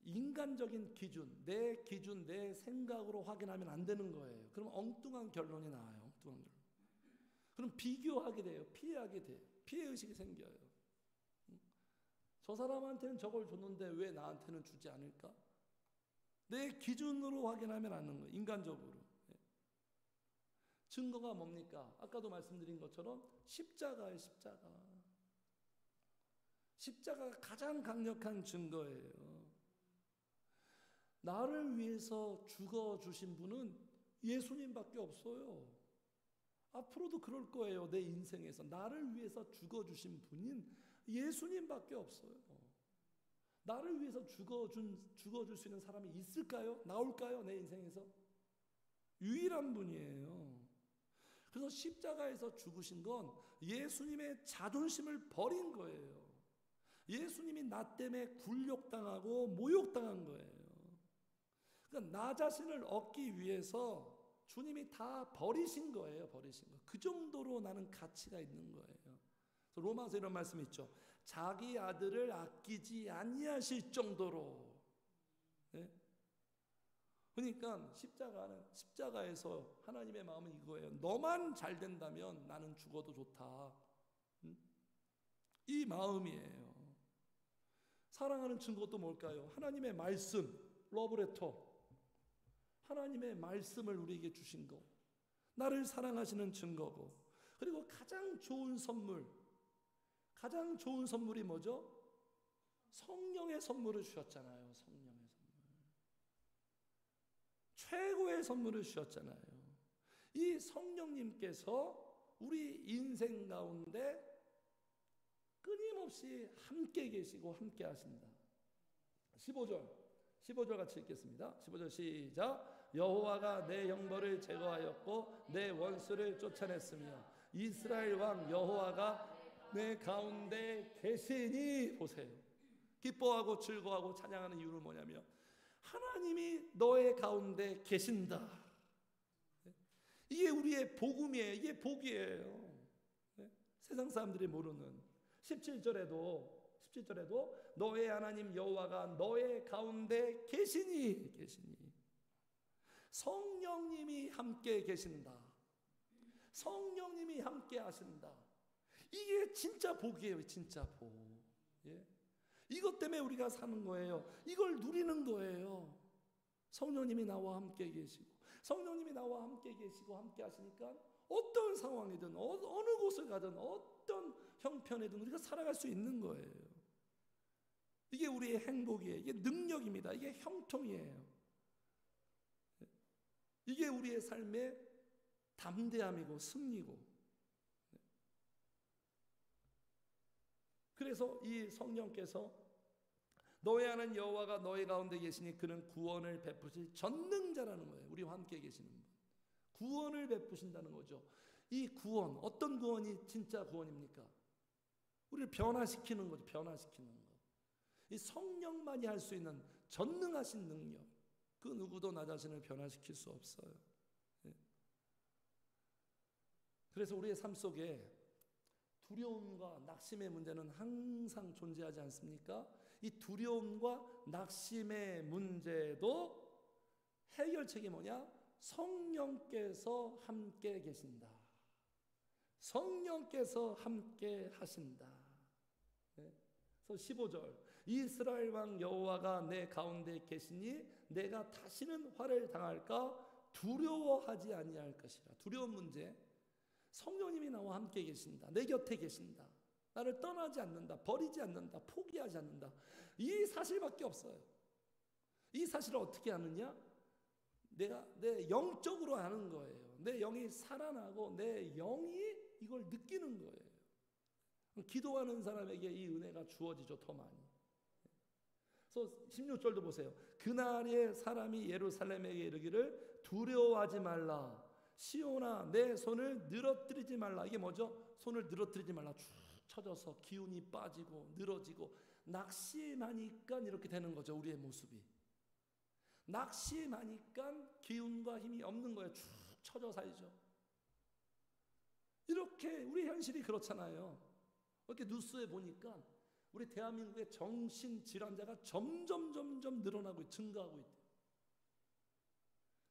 인간적인 기준, 내 생각으로 확인하면 안 되는 거예요. 그럼 엉뚱한 결론이 나와요. 엉뚱한 결론. 그럼 비교하게 돼요. 피해하게 돼요. 피해의식이 생겨요. 저 사람한테는 저걸 줬는데 왜 나한테는 주지 않을까? 내 기준으로 확인하면 안 되는 거예요. 인간적으로. 증거가 뭡니까? 아까도 말씀드린 것처럼 십자가예요. 십자가. 십자가가 가장 강력한 증거예요. 나를 위해서 죽어주신 분은 예수님밖에 없어요. 앞으로도 그럴 거예요. 내 인생에서 나를 위해서 죽어주신 분인 예수님밖에 없어요. 나를 위해서 죽어줄 수 있는 사람이 있을까요? 나올까요? 내 인생에서? 유일한 분이에요. 그래서 십자가에서 죽으신 건 예수님의 자존심을 버린 거예요. 예수님이 나 때문에 굴욕당하고 모욕당한 거예요. 그러니까 나 자신을 얻기 위해서 주님이 다 버리신 거예요. 버리신 거. 그 정도로 나는 가치가 있는 거예요. 그래서 로마서 이런 말씀이 있죠. 자기 아들을 아끼지 아니하실 정도로. 네? 그러니까 십자가에서 하나님의 마음은 이거예요. 너만 잘 된다면 나는 죽어도 좋다. 이 마음이에요. 사랑하는 증거가 또 뭘까요? 하나님의 말씀, 러브레터. 하나님의 말씀을 우리에게 주신 거. 나를 사랑하시는 증거고. 그리고 가장 좋은 선물이 뭐죠? 성령의 선물을 주셨잖아요. 성령의 선물. 최고의 선물을 주셨잖아요. 이 성령님께서 우리 인생 가운데 끊임없이 함께 계시고 함께 하신다. 15절 같이 읽겠습니다. 15절 시작. 여호와가 내 형벌을 제거하였고 내 원수를 쫓아냈으며 이스라엘 왕 여호와가 내 가운데 계시니. 보세요. 기뻐하고 즐거워하고 찬양하는 이유는 뭐냐면 하나님이 너의 가운데 계신다. 이게 우리의 복음이에요. 이게 복이에요. 세상 사람들이 모르는 17절에도 너의 하나님 여호와가 너의 가운데 계시니. 성령님이 함께 계신다. 성령님이 함께 하신다. 이게 진짜 복이에요. 진짜 복. 예? 이것 때문에 우리가 사는 거예요. 이걸 누리는 거예요. 성령님이 나와 함께 계시고 함께 하시니까 어떤 상황이든 어느 곳을 가든 어떤 형편이든 우리가 살아갈 수 있는 거예요. 이게 우리의 행복이에요. 이게 능력입니다. 이게 형통이에요. 이게 우리의 삶의 담대함이고 승리고. 그래서 이 성령께서 너의 하나님 여호와가 너희 가운데 계시니 그는 구원을 베푸실 전능자라는 거예요. 우리와 함께 계시는 분. 구원을 베푸신다는 거죠. 이 구원, 어떤 구원이 진짜 구원입니까? 우리를 변화시키는 거죠. 변화시키는 거. 이 성령만이 할 수 있는 전능하신 능력. 그 누구도 나 자신을 변화시킬 수 없어요. 예. 그래서 우리의 삶 속에 두려움과 낙심의 문제는 항상 존재하지 않습니까? 이 두려움과 낙심의 문제도 해결책이 뭐냐? 성령께서 함께 계신다. 성령께서 함께 하신다. 네? 그래서 15절 이스라엘 왕 여호와가 내 가운데 계시니 내가 다시는 화를 당할까 두려워하지 아니할 것이라. 두려운 문제. 성령님이 나와 함께 계신다. 내 곁에 계신다. 나를 떠나지 않는다. 버리지 않는다. 포기하지 않는다. 이 사실밖에 없어요. 이 사실을 어떻게 아느냐? 내 영적으로 아는 거예요. 내 영이 살아나고 내 영이 이걸 느끼는 거예요. 기도하는 사람에게 이 은혜가 주어지죠. 더 많이. 그래서 16절도 보세요. 그날에 사람이 예루살렘에게 이르기를 두려워하지 말라. 시온아 내 손을 늘어뜨리지 말라. 이게 뭐죠? 손을 늘어뜨리지 말라. 쭉 쳐져서 기운이 빠지고 늘어지고 낙심하니까 이렇게 되는 거죠. 우리의 모습이. 낙심하니까 기운과 힘이 없는 거예요. 쭉 쳐져 살죠. 이렇게 우리 현실이 그렇잖아요. 이렇게 뉴스에 보니까 우리 대한민국의 정신질환자가 점점 늘어나고 증가하고 있대요.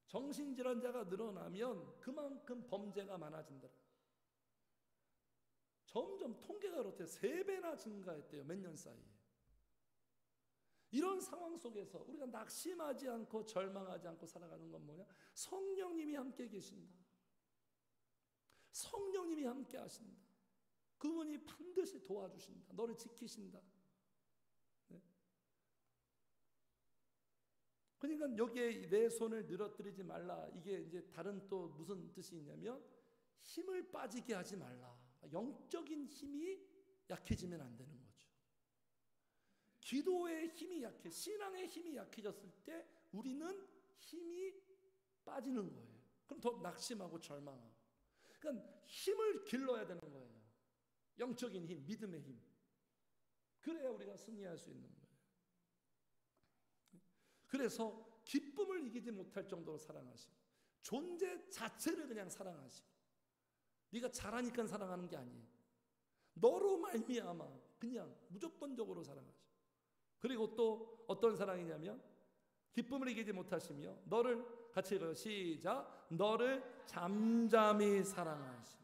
정신질환자가 늘어나면 그만큼 범죄가 많아진다. 점점 통계가 그렇대요. 3배나 증가했대요. 몇 년 사이에. 이런 상황 속에서 우리가 낙심하지 않고 절망하지 않고 살아가는 건 뭐냐? 성령님이 함께 계신다. 성령님이 함께 하신다. 그분이 반드시 도와주신다. 너를 지키신다. 네? 그러니까 여기에 내 손을 늘어뜨리지 말라. 이게 이제 다른 또 무슨 뜻이 있냐면 힘을 빠지게 하지 말라. 영적인 힘이 약해지면 안 되는 거죠. 기도의 힘이 약해, 신앙의 힘이 약해졌을 때 우리는 힘이 빠지는 거예요. 그럼 더 낙심하고 절망하고. 그러니까 힘을 길러야 되는 거예요. 영적인 힘, 믿음의 힘. 그래야 우리가 승리할 수 있는 거예요. 그래서 기쁨을 이기지 못할 정도로 사랑하시고 존재 자체를 그냥 사랑하시고 네가 잘하니까 사랑하는 게 아니에요. 너로 말미암아 그냥 무조건적으로 사랑하시고 그리고 또 어떤 사랑이냐면 기쁨을 이기지 못하시며 너를 같이 읽어요. 시작. 너를 잠잠히 사랑하시며.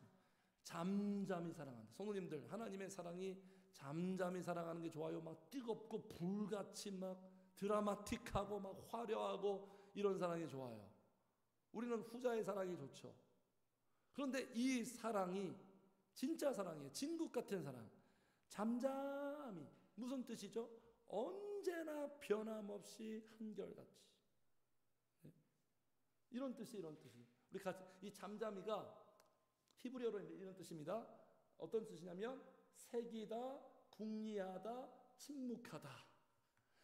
잠잠히 사랑한다. 성도님들 하나님의 사랑이 잠잠히 사랑하는 게 좋아요? 막 뜨겁고 불같이 막 드라마틱하고 막 화려하고 이런 사랑이 좋아요? 우리는 후자의 사랑이 좋죠. 그런데 이 사랑이 진짜 사랑이에요. 진국 같은 사랑. 잠잠히 무슨 뜻이죠? 언제나 변함없이 한결같이. 네? 이런 뜻이 우리 같이 이 잠잠이가 히브리어로 이런 뜻입니다. 어떤 뜻이냐면 색이다, 궁리하다, 침묵하다.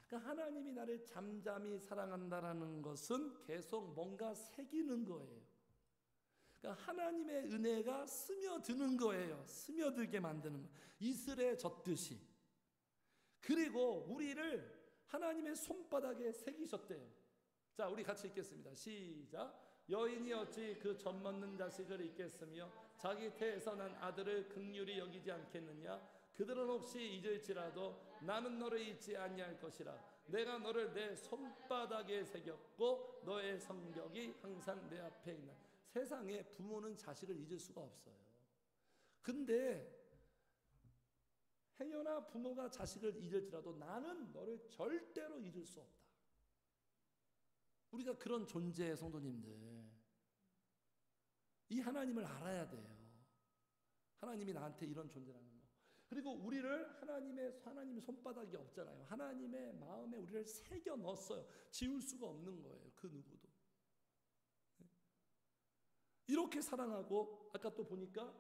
그러니까 하나님이 나를 잠잠히 사랑한다라는 것은 계속 뭔가 새기는 거예요. 그러니까 하나님의 은혜가 스며드는 거예요. 스며들게 만드는 거예요. 이슬에 젖듯이. 그리고 우리를 하나님의 손바닥에 새기셨대요. 자, 우리 같이 읽겠습니다. 시작. 여인이 어찌 그 젖먹는 자식을 잊겠으며 자기 태에서 난 아들을 긍휼히 여기지 않겠느냐. 그들은 혹시 잊을지라도 나는 너를 잊지 아니할 것이라. 내가 너를 내 손바닥에 새겼고 너의 성벽이 항상 내 앞에 있나. 세상에 부모는 자식을 잊을 수가 없어요. 근데 행여나 부모가 자식을 잊을지라도 나는 너를 절대로 잊을 수 없다. 우리가 그런 존재의 성도님들, 이 하나님을 알아야 돼요. 하나님이 나한테 이런 존재라는 거. 그리고 우리를 하나님의 손바닥이 없잖아요. 하나님의 마음에 우리를 새겨 넣었어요. 지울 수가 없는 거예요. 그 누구도. 이렇게 사랑하고 아까 또 보니까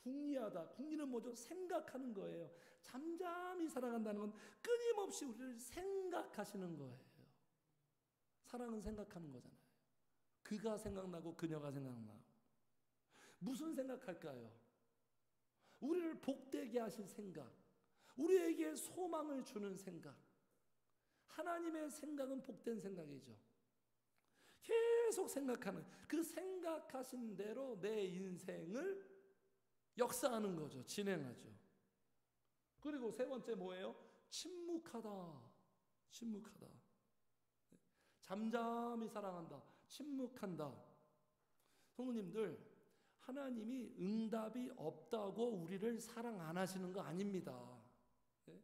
궁리하다. 궁리는 뭐죠? 생각하는 거예요. 잠잠히 사랑한다는 건 끊임없이 우리를 생각하시는 거예요. 사랑은 생각하는 거잖아요. 그가 생각나고 그녀가 생각나고. 무슨 생각할까요? 우리를 복되게 하실 생각, 우리에게 소망을 주는 생각. 하나님의 생각은 복된 생각이죠. 계속 생각하는, 그 생각하신 대로 내 인생을 역사하는 거죠. 진행하죠. 그리고 세 번째 뭐예요? 침묵하다. 침묵하다. 잠잠히 사랑한다. 침묵한다. 성도님들, 하나님이 응답이 없다고 우리를 사랑 안 하시는 거 아닙니다. 네?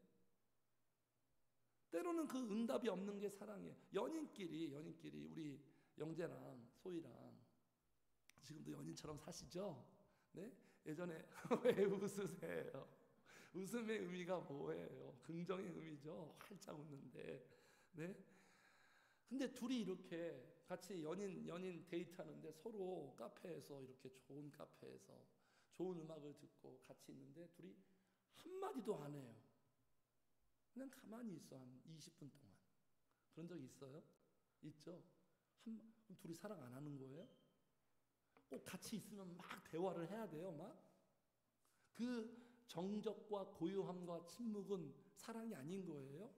때로는 그 응답이 없는 게 사랑이에요. 연인끼리 우리 영재랑 소희랑 지금도 연인처럼 사시죠? 네? 예전에 왜 웃으세요? 웃음의 의미가 뭐예요? 긍정의 의미죠. 활짝 웃는데. 네? 근데 둘이 이렇게 같이 연인 데이트하는데 서로 카페에서 이렇게 좋은 카페에서 좋은 음악을 듣고 같이 있는데 둘이 한마디도 안 해요. 그냥 가만히 있어. 한 20분 동안. 그런 적 있어요? 있죠? 그럼 둘이 사랑 안 하는 거예요? 꼭 같이 있으면 막 대화를 해야 돼요, 막? 그 정적과 고요함과 침묵은 사랑이 아닌 거예요?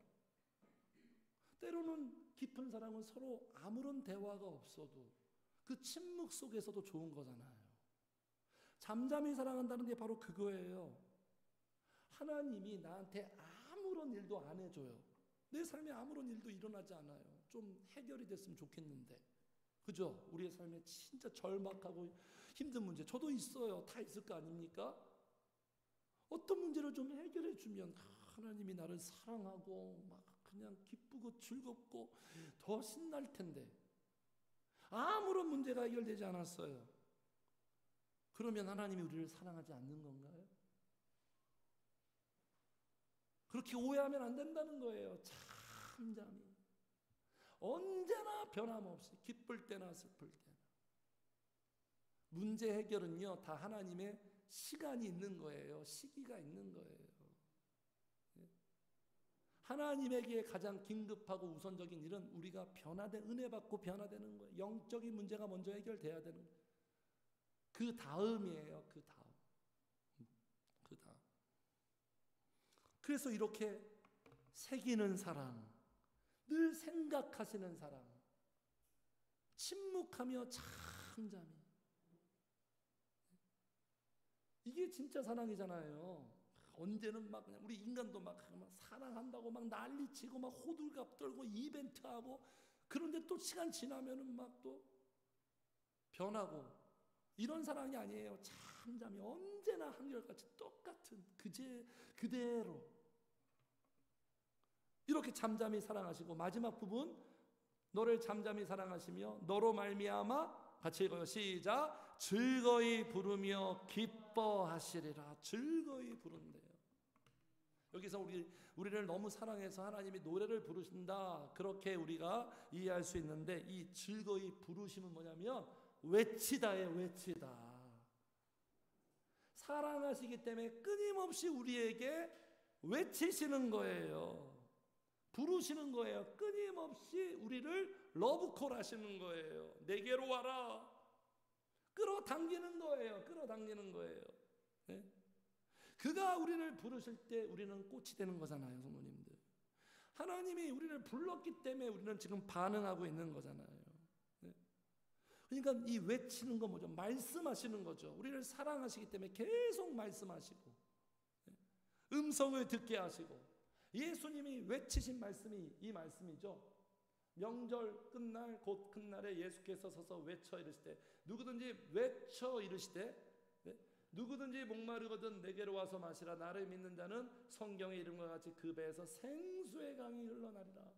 때로는 깊은 사랑은 서로 아무런 대화가 없어도 그 침묵 속에서도 좋은 거잖아요. 잠잠히 사랑한다는 게 바로 그거예요. 하나님이 나한테 아무런 일도 안 해줘요. 내 삶에 아무런 일도 일어나지 않아요. 좀 해결이 됐으면 좋겠는데. 그죠? 우리의 삶에 진짜 절박하고 힘든 문제. 저도 있어요. 다 있을 거 아닙니까? 어떤 문제를 좀 해결해 주면 하나님이 나를 사랑하고 막 그냥 기쁘고 즐겁고 더 신날 텐데. 아무런 문제가 해결되지 않았어요. 그러면 하나님이 우리를 사랑하지 않는 건가요? 그렇게 오해하면 안 된다는 거예요. 잠잠히. 언제나 변함없이 기쁠 때나 슬플 때나. 문제 해결은요, 다 하나님의 시간이 있는 거예요. 시기가 있는 거예요. 하나님에게 가장 긴급하고 우선적인 일은 우리가 은혜 받고 변화되는 거예요. 영적인 문제가 먼저 해결돼야 되는 거예요. 그 다음이에요. 그 다음. 그래서 이렇게 새기는 사랑, 늘 생각하시는 사랑, 침묵하며 잠잠히. 이게 진짜 사랑이잖아요. 언제는 막 그냥 우리 인간도 막 사랑한다고 막 난리치고 막 호들갑 떨고 이벤트하고, 그런데 또 시간 지나면은 막 또 변하고, 이런 사랑이 아니에요. 잠잠히 언제나 한결같이 똑같은 그대로 이렇게 잠잠히 사랑하시고, 마지막 부분, 너를 잠잠히 사랑하시며 너로 말미암아, 같이 읽어요. 시작. 즐거이 부르며 기뻐하시리라. 즐거이 부른대요. 여기서 우리를 너무 사랑해서 하나님이 노래를 부르신다, 그렇게 우리가 이해할 수 있는데, 이 즐거이 부르심은 뭐냐면 외치다예요. 외치다. 사랑하시기 때문에 끊임없이 우리에게 외치시는 거예요. 부르시는 거예요. 끊임없이 우리를 러브콜 하시는 거예요. 내게로 와라. 끌어당기는 거예요. 끌어당기는 거예요. 네? 그가 우리를 부르실 때 우리는 꽃이 되는 거잖아요, 성도님들. 하나님이 우리를 불렀기 때문에 우리는 지금 반응하고 있는 거잖아요. 네? 그러니까 이 외치는 거 뭐죠? 말씀하시는 거죠. 우리를 사랑하시기 때문에 계속 말씀하시고, 네? 음성을 듣게 하시고, 예수님이 외치신 말씀이 이 말씀이죠. 명절 끝날 곧 끝날에 예수께서 서서 외쳐 이르시되, 누구든지 외쳐 이르시되, 네? 누구든지 목마르거든 내게로 와서 마시라. 나를 믿는 자는 성경의 이름과 같이 그 배에서 생수의 강이 흘러나리라.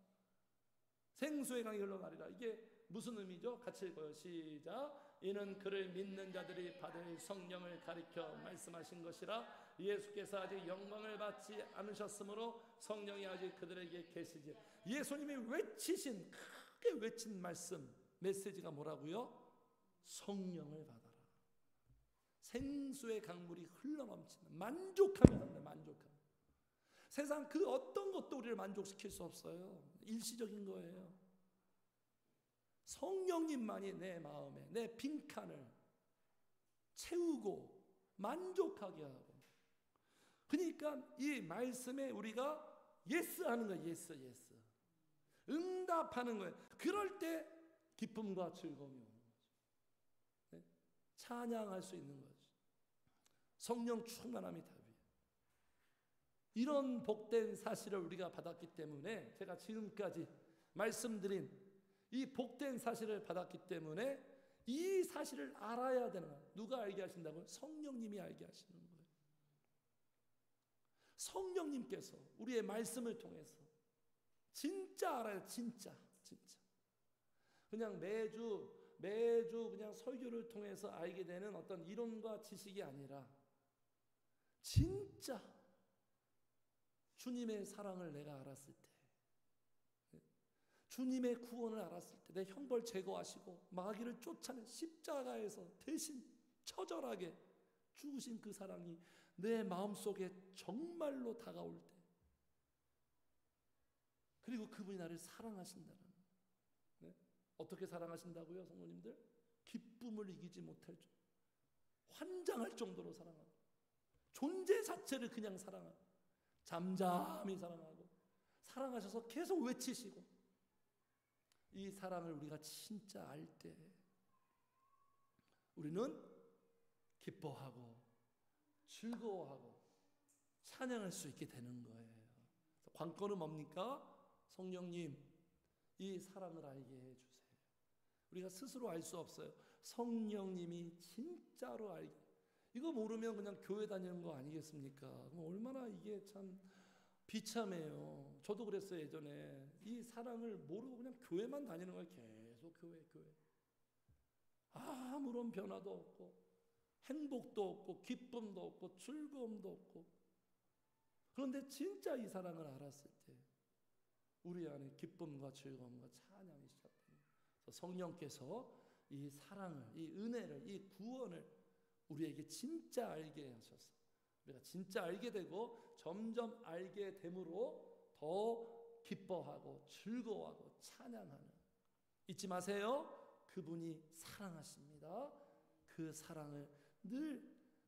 생수의 강이 흘러나리라. 이게 무슨 의미죠? 같이 읽어요. 시작. 이는 그를 믿는 자들이 받을 성령을 가리켜 말씀하신 것이라. 예수께서 아직 영광을 받지 않으셨으므로 성령이 아직 그들에게 계시지. 예수님이 외치신, 크게 외친 말씀, 메시지가 뭐라고요? 성령을 받아라. 생수의 강물이 흘러넘치는, 만족하며 산다. 만족하며. 세상 그 어떤 것도 우리를 만족시킬 수 없어요. 일시적인 거예요. 성령님만이 내 마음에, 내 빈칸을 채우고 만족하게 하고. 그러니까 이 말씀에 우리가 예스 하는 거예요. 예스, 예스. 응답하는 거예요. 그럴 때 기쁨과 즐거움이 오는 거죠. 네? 찬양할 수 있는 거죠. 성령 충만함이 답이에요. 이런 복된 사실을 우리가 받았기 때문에, 제가 지금까지 말씀드린 이 복된 사실을 받았기 때문에 이 사실을 알아야 되는 거예요. 누가 알게 하신다고요? 성령님이 알게 하시는 거예요. 성령님께서 우리의 말씀을 통해서 진짜 알아요. 진짜. 그냥 매주 그냥 설교를 통해서 알게 되는 어떤 이론과 지식이 아니라, 진짜 주님의 사랑을 내가 알았을 때, 주님의 구원을 알았을 때, 내 형벌 제거하시고 마귀를 쫓아낸 십자가에서 대신 처절하게 죽으신 그 사랑이 내 마음속에 정말로 다가올 때, 그리고 그분이 나를 사랑하신다는. 네? 어떻게 사랑하신다고요, 성도님들? 기쁨을 이기지 못할 환장할 정도로 사랑하고, 존재 자체를 그냥 사랑하고, 잠잠히 사랑하고, 사랑하셔서 계속 외치시고, 이 사랑을 우리가 진짜 알 때 우리는 기뻐하고 즐거워하고 찬양할 수 있게 되는 거예요. 관건은 뭡니까? 성령님, 이 사랑을 알게 해주세요. 우리가 스스로 알 수 없어요. 성령님이 진짜로 알게. 이거 모르면 그냥 교회 다니는 거 아니겠습니까? 얼마나 이게 참 비참해요. 저도 그랬어요, 예전에. 이 사랑을 모르고 그냥 교회만 다니는 거예요. 계속 교회. 아무런 변화도 없고, 행복도 없고, 기쁨도 없고, 즐거움도 없고. 그런데 진짜 이 사랑을 알았을 때 우리 안에 기쁨과 즐거움과 찬양이 시작됩니다. 성령께서 이 사랑을, 이 은혜를, 이 구원을 우리에게 진짜 알게 하셔서 우리가 진짜 알게 되고 점점 알게 됨으로 더 기뻐하고 즐거워하고 찬양하는, 잊지 마세요. 그분이 사랑하십니다. 그 사랑을 늘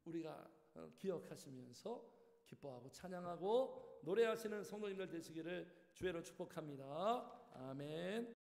우리가 기억하시면서 기뻐하고 찬양하고 노래하시는 성도님들 되시기를 주의로 축복합니다. 아멘.